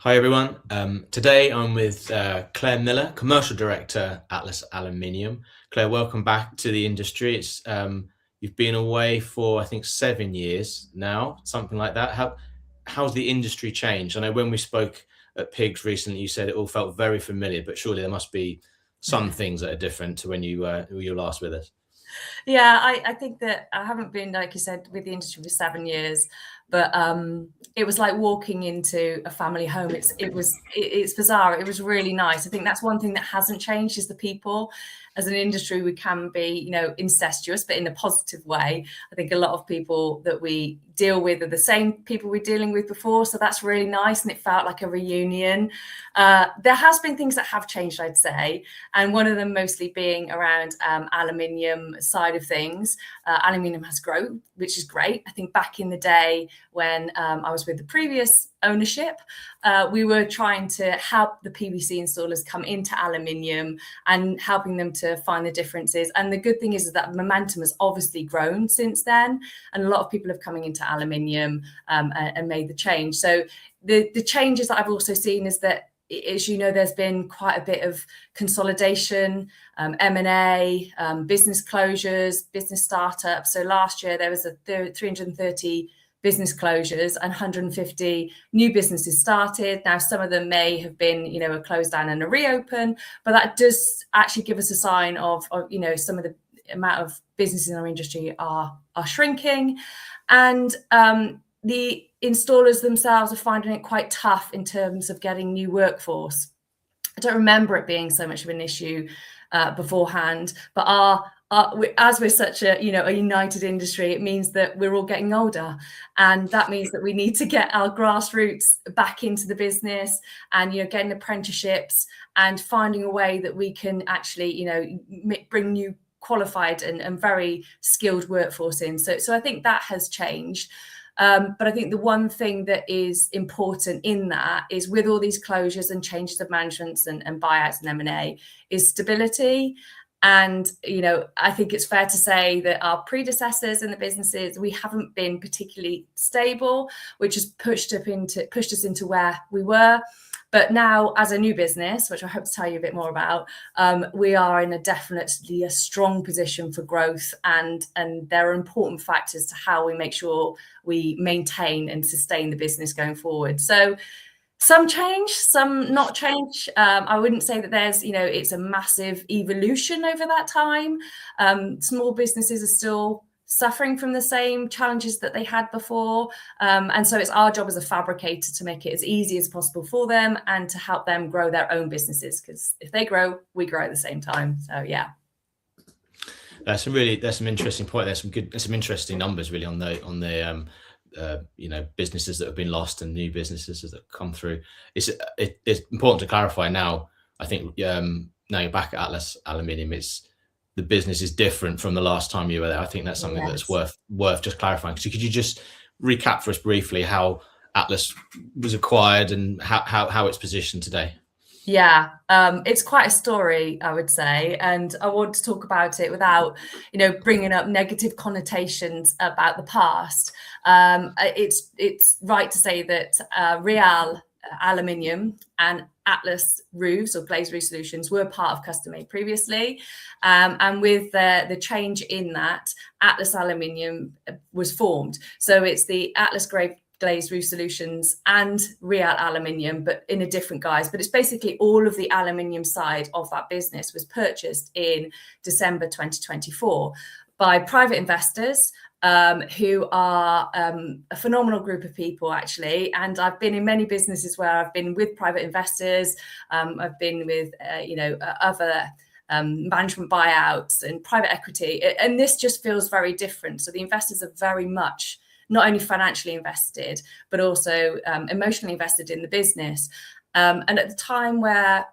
Hi everyone. Today I'm with Claire Miller, Commercial Director, Atlas Aluminium. Claire, welcome back to the industry. You've been away for I think 7 years now, something like that. How's the industry changed? I know when we spoke at Pigs recently, you said it all felt very familiar, but surely there must be some things that are different to when you were last with us. Yeah, I think that I haven't been, like you said, with the industry for 7 years, but it was like walking into a family home. It's bizarre. It was really nice. I think that's one thing that hasn't changed is the people. As an industry, we can be, incestuous, but in a positive way. I think a lot of people that we deal with are the same people we're dealing with before, so that's really nice, and it felt like a reunion. There has been things that have changed, I'd say, and one of them mostly being around aluminium side of things. Aluminium has grown, which is great. I think back in the day when I was with the previous ownership, we were trying to help the PVC installers come into aluminium and helping them to find the differences. And the good thing is that momentum has obviously grown since then, and a lot of people have coming into aluminium and made the change. So the changes that I've also seen is that, as you know, there's been quite a bit of consolidation, M&A, business closures, business startups. So last year there was 330 business closures and 150 new businesses started. Now, some of them may have been, a close down and a reopen, but that does actually give us a sign of some of the amount of businesses in our industry are shrinking. And the installers themselves are finding it quite tough in terms of getting new workforce. I don't remember it being so much of an issue beforehand, but as we're such a united industry, it means that we're all getting older, and that means that we need to get our grassroots back into the business and getting apprenticeships and finding a way that we can actually bring new qualified and very skilled workforce in. So I think that has changed. But I think the one thing that is important in that is, with all these closures and changes of managements and buyouts and M&A, is stability. And, I think it's fair to say that our predecessors in the businesses, we haven't been particularly stable, which has pushed us into where we were. But now, as a new business, which I hope to tell you a bit more about, we are in definitely a strong position for growth, and there are important factors to how we make sure we maintain and sustain the business going forward. So some change, some not change. I wouldn't say that there's, it's a massive evolution over that time. Small businesses are still suffering from the same challenges that they had before. And so it's our job as a fabricator to make it as easy as possible for them and to help them grow their own businesses, because if they grow, we grow at the same time. So, yeah. There's some interesting point. There's some interesting numbers really on the businesses that have been lost and new businesses that have come through. It's important to clarify now. I think now you're back at Atlas Aluminium. The business is different from the last time you were there. I think that's something that's worth just clarifying. So could you just recap for us briefly how Atlas was acquired and how it's positioned today? Yeah, it's quite a story, I would say, and I want to talk about it without, bringing up negative connotations about the past. It's right to say that Real Aluminium and Atlas Roofs or Glazed Roof Solutions were part of Customade previously, and with the change in that, Atlas Aluminium was formed. So it's the Atlas Glazed Roof Solutions and Real Aluminium, but in a different guise. But it's basically all of the aluminium side of that business was purchased in December 2024 by private investors, who are a phenomenal group of people, actually. And I've been in many businesses where I've been with private investors. I've been with, other management buyouts and private equity. And this just feels very different. So the investors are very much not only financially invested, but also emotionally invested in the business. And at the time where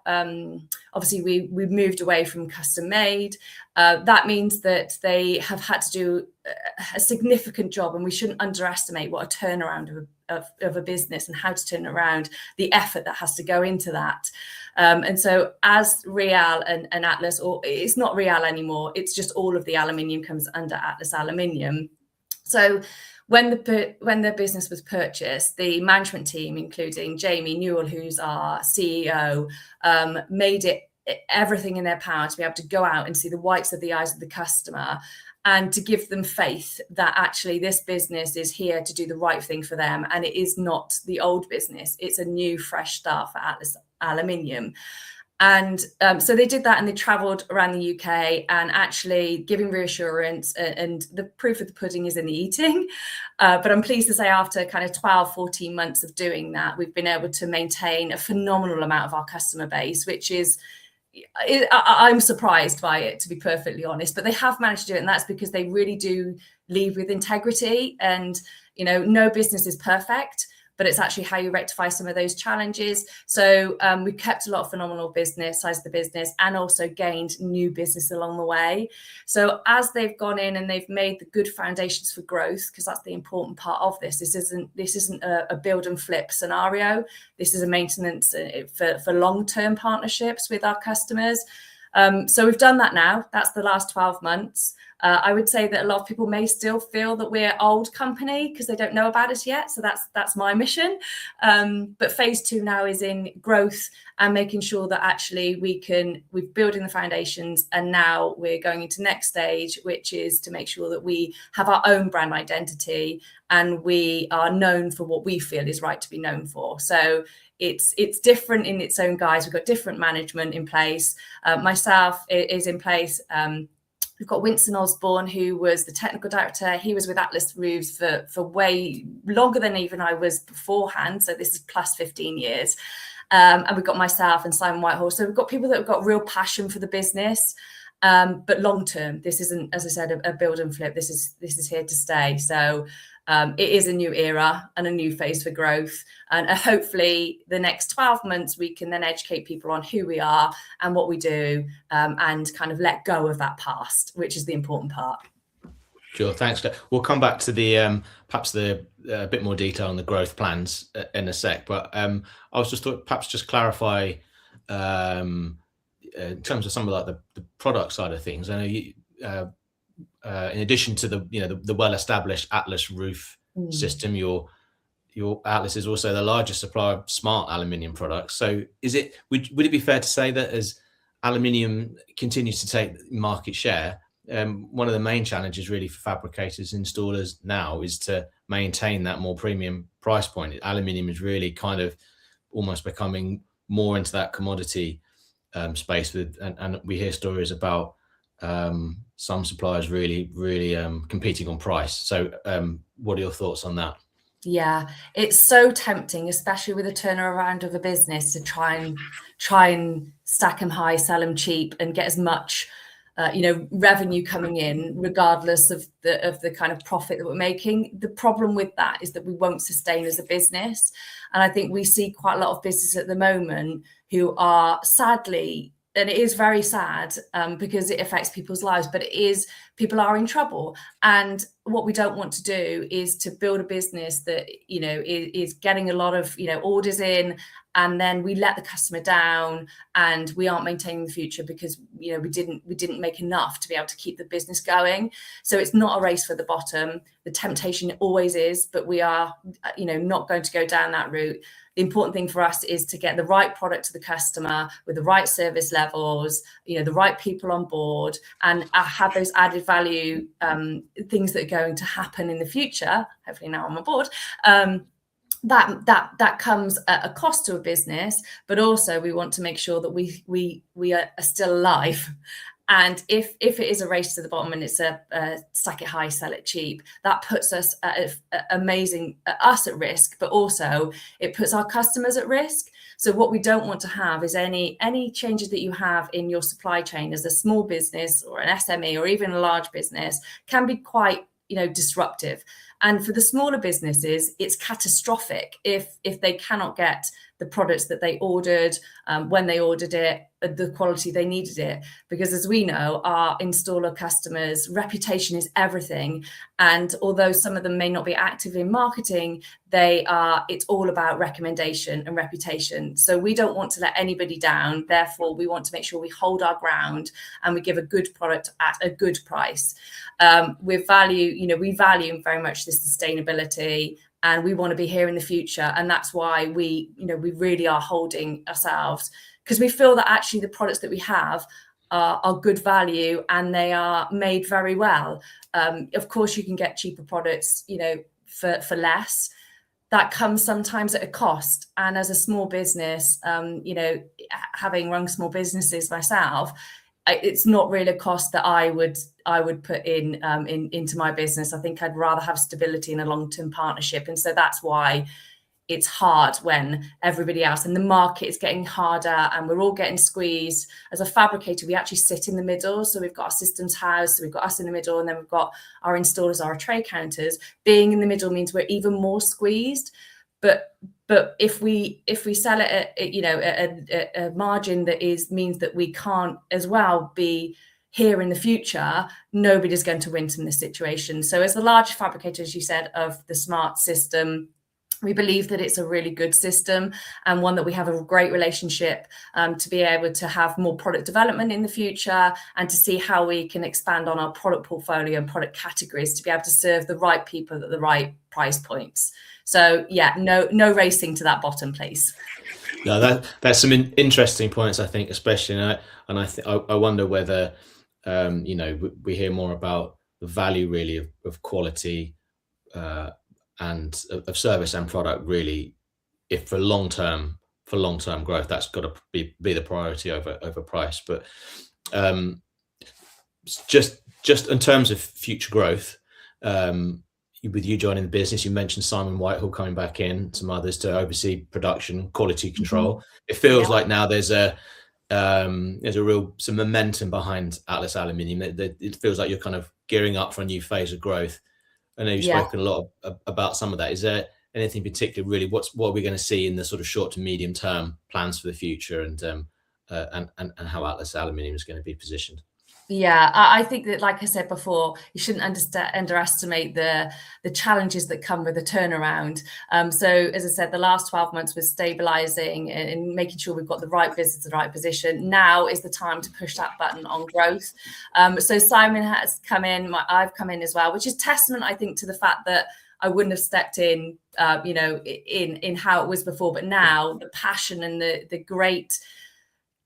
obviously we moved away from Customade, that means that they have had to do a significant job, and we shouldn't underestimate what a turnaround of a business and how to turn around, the effort that has to go into that. And so as Real and Atlas, or it's not Real anymore, it's just all of the aluminium comes under Atlas Aluminium. So when the business was purchased, the management team, including Jamie Newell, who's our CEO, made it everything in their power to be able to go out and see the whites of the eyes of the customer, and to give them faith that actually this business is here to do the right thing for them, and it is not the old business. It's a new, fresh start for Atlas Aluminium. And so they did that, and they travelled around the UK and actually giving reassurance, and the proof of the pudding is in the eating. But I'm pleased to say after kind of 12, 14 months of doing that, we've been able to maintain a phenomenal amount of our customer base, which is, I'm surprised by it, to be perfectly honest, but they have managed to do it. And that's because they really do lead with integrity. And, you know, no business is perfect, but it's actually how you rectify some of those challenges. So we've kept a lot of phenomenal business, size of the business, and also gained new business along the way. So as they've gone in and they've made the good foundations for growth, because that's the important part of this. This isn't a build and flip scenario. This is a maintenance for long-term partnerships with our customers. So we've done that now. That's the last 12 months. I would say that a lot of people may still feel that we're old company because they don't know about us yet. So that's my mission. But phase 2 now is in growth and making sure that actually we're building the foundations, and now we're going into next stage, which is to make sure that we have our own brand identity and we are known for what we feel is right to be known for. So it's different in its own guise. We've got different management in place. Myself is in place. We've got Winston Osborne, who was the technical director. He was with Atlas Roofs for way longer than even I was beforehand. So this is plus 15 years. And we've got myself and Simon Whitehall. So we've got people that have got real passion for the business, but long term. This isn't, as I said, a build and flip. This is here to stay. So it is a new era and a new phase for growth. And hopefully the next 12 months, we can then educate people on who we are and what we do, and kind of let go of that past, which is the important part. Sure, thanks. We'll come back to the perhaps the bit more detail on the growth plans in a sec. But I was just thought perhaps just clarify in terms of some of like the product side of things. I know you, in addition to the well-established Atlas roof system, your Atlas is also the largest supplier of smart aluminium products. So would it be fair to say that as aluminium continues to take market share, one of the main challenges really for fabricators, installers now is to maintain that more premium price point? Aluminium is really kind of almost becoming more into that commodity space and we hear stories about some suppliers really competing on price. So what are your thoughts on that? Yeah, it's so tempting, especially with a turnaround of a business, to try and stack them high, sell them cheap, and get as much revenue coming in, regardless of the kind of profit that we're making. The problem with that is that we won't sustain as a business. And I think we see quite a lot of businesses at the moment who are sadly, and it is very sad because it affects people's lives, but people are in trouble. And what we don't want to do is to build a business that, is getting a lot of, orders in, and then we let the customer down and we aren't maintaining the future because, we didn't make enough to be able to keep the business going. So it's not a race for the bottom. The temptation always is, but we are, not going to go down that route. The important thing for us is to get the right product to the customer with the right service levels, the right people on board, and have those added value things that are going to happen in the future. Hopefully now I'm on board. That comes at a cost to a business, but also we want to make sure that we are still alive. And if it is a race to the bottom and it's a stack it high, sell it cheap, that puts us at at risk, but also it puts our customers at risk. So what we don't want to have is any changes that you have in your supply chain as a small business or an SME or even a large business can be quite disruptive. And for the smaller businesses, it's catastrophic if they cannot get the products that they ordered, when they ordered it, the quality they needed it. Because as we know, our installer customers' reputation is everything. And although some of them may not be active in marketing, it's all about recommendation and reputation. So we don't want to let anybody down. Therefore, we want to make sure we hold our ground and we give a good product at a good price. We value very much the sustainability, and we want to be here in the future. And that's why we really are holding ourselves, because we feel that actually the products that we have are good value and they are made very well. Of course, you can get cheaper products, for less. That comes sometimes at a cost. And as a small business, having run small businesses myself, it's not really a cost that I would put into my business. I think I'd rather have stability in a long-term partnership. And so that's why it's hard when everybody else and the market is getting harder and we're all getting squeezed. As a fabricator, we actually sit in the middle. So we've got our systems house, so we've got us in the middle, and then we've got our installers, our tray counters. Being in the middle means we're even more squeezed. But if we sell it at a margin that means that we can't as well be here in the future, nobody's going to win from this situation. So as the largest fabricator, as you said, of the smart system, we believe that it's a really good system and one that we have a great relationship to be able to have more product development in the future and to see how we can expand on our product portfolio and product categories to be able to serve the right people at the right price points. So yeah, no racing to that bottom, please. No, that's some interesting points, I think, especially, I wonder whether we hear more about the value really of quality and of service and product, really, if for long-term growth, that's got to be the priority over price. But just in terms of future growth, with you joining the business, you mentioned Simon Whitehall coming back in, some others to oversee production, quality control. It feels like now there's some momentum behind Atlas Aluminium. It feels like you're kind of gearing up for a new phase of growth. I know you've spoken a lot about some of that. Is there anything particular, really? What are we going to see in the sort of short to medium term plans for the future, and how Atlas Aluminium is going to be positioned? Yeah, I think that, like I said before, you shouldn't underestimate the challenges that come with a turnaround. So as I said, the last 12 months was stabilizing and making sure we've got the right business, the right position. Now is the time to push that button on growth. So Simon has come in, I've come in as well, which is testament, I think, to the fact that I wouldn't have stepped in, in how it was before. But now the passion and the great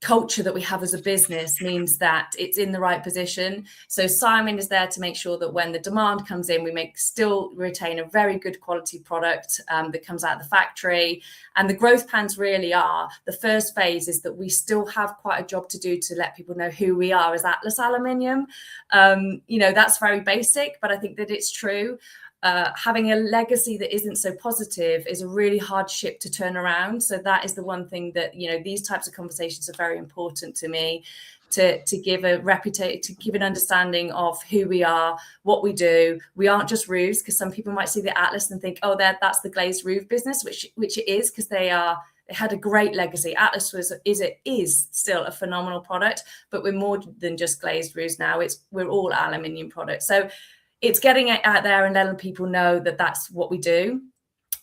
culture that we have as a business means that it's in the right position. So Simon is there to make sure that when the demand comes in, we still retain a very good quality product that comes out of the factory. And the growth plans really are, the first phase is that we still have quite a job to do to let people know who we are as Atlas Aluminium. That's very basic, but I think that it's true. Having a legacy that isn't so positive is a really hard ship to turn around. So that is the one thing that, these types of conversations are very important to me, to give to give an understanding of who we are, what we do. We aren't just roofs, because some people might see the Atlas and think, oh, that's the glazed roof business, which it is, because they had a great legacy. Atlas is still a phenomenal product, but we're more than just glazed roofs now. We're all aluminium products. So it's getting it out there and letting people know that that's what we do.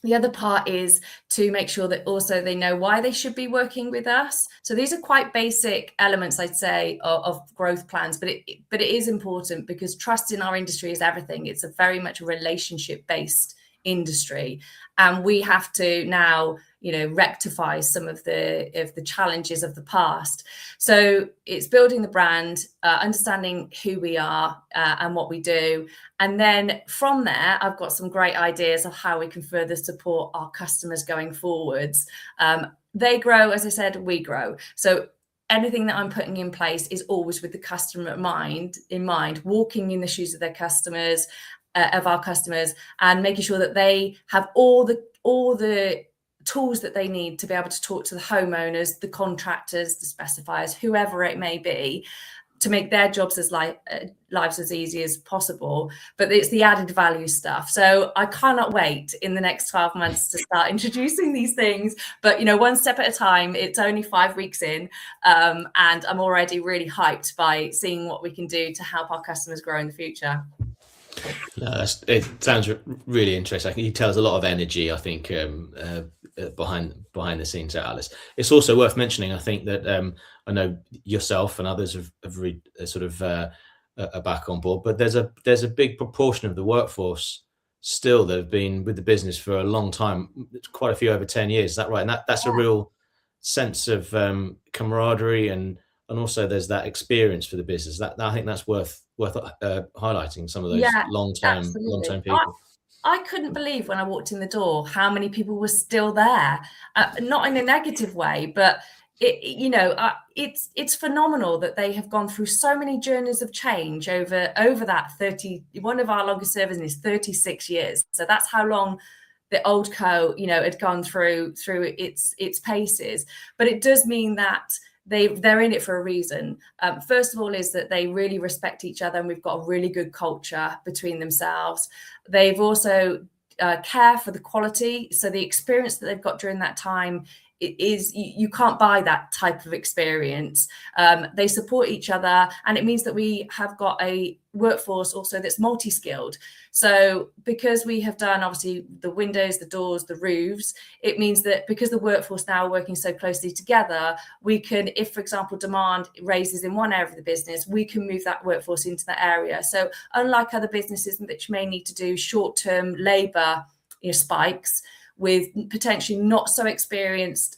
The other part is to make sure that also they know why they should be working with us. So these are quite basic elements, I'd say, of growth plans, but it is important, because trust in our industry is everything. It's a very much a relationship-based industry, and we have to now rectify some of the challenges of the past. So it's building the brand, understanding who we are and what we do, and then from there I've got some great ideas of how we can further support our customers going forwards. They grow, as I said, we grow. So anything that I'm putting in place is always with the customer in mind, walking in the shoes of their customers, of our customers, and making sure that they have all the tools that they need to be able to talk to the homeowners, the contractors, the specifiers, whoever it may be, to make their jobs as lives as easy as possible, but it's the added value stuff. So I cannot wait in the next 12 months to start introducing these things, but one step at a time. It's only 5 weeks in, and I'm already really hyped by seeing what we can do to help our customers grow in the future. No, it sounds really interesting. He tells a lot of energy, I think, behind the scenes at Atlas. It's also worth mentioning, I think, that I know yourself and others have sort of are back on board, but there's a big proportion of the workforce still that have been with the business for a long time, quite a few over 10 years. Is that right? And that's a real sense of camaraderie, and also there's that experience for the business. That I think that's worth highlighting, some of those long-term people. I couldn't believe when I walked in the door how many people were still there, not in a negative way, but it's phenomenal that they have gone through so many journeys of change over that 30. One of our longest services is 36 years, so that's how long the old co had gone through its paces. But it does mean that they're in it for a reason. First of all, is that they really respect each other, and we've got a really good culture between themselves. They've also care for the quality, so the experience that they've got during that time is you can't buy that type of experience. They support each other, and it means that we have got a workforce also that's multi-skilled. So because we have done obviously the windows, the doors, the roofs, it means that because the workforce now are working so closely together, we can, if for example demand raises in one area of the business, we can move that workforce into that area. So unlike other businesses which may need to do short-term labor spikes with potentially not so experienced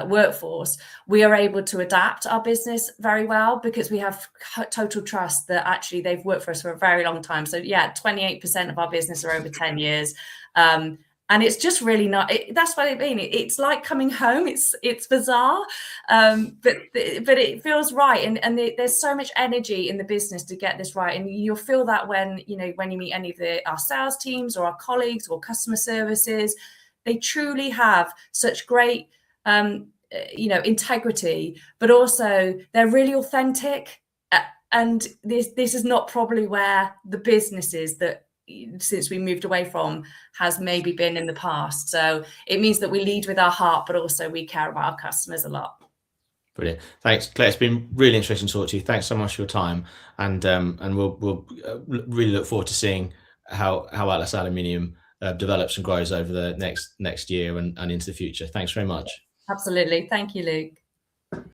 workforce, we are able to adapt our business very well because we have total trust that actually they've worked for us for a very long time. So yeah, 28% of our business are over 10 years. And it's just really not, that's what I mean. It's like coming home. It's bizarre, but it feels right. And there's so much energy in the business to get this right. And you'll feel that when you meet any of our sales teams or our colleagues or customer services, they truly have such great, integrity, but also they're really authentic. And this is not probably where the businesses that since we moved away from has maybe been in the past. So it means that we lead with our heart, but also we care about our customers a lot. Brilliant. Thanks, Claire. It's been really interesting to talk to you. Thanks so much for your time, and we'll really look forward to seeing how Atlas Aluminium develops and grows over the next year and into the future. Thanks very much. Absolutely. Thank you, Luke.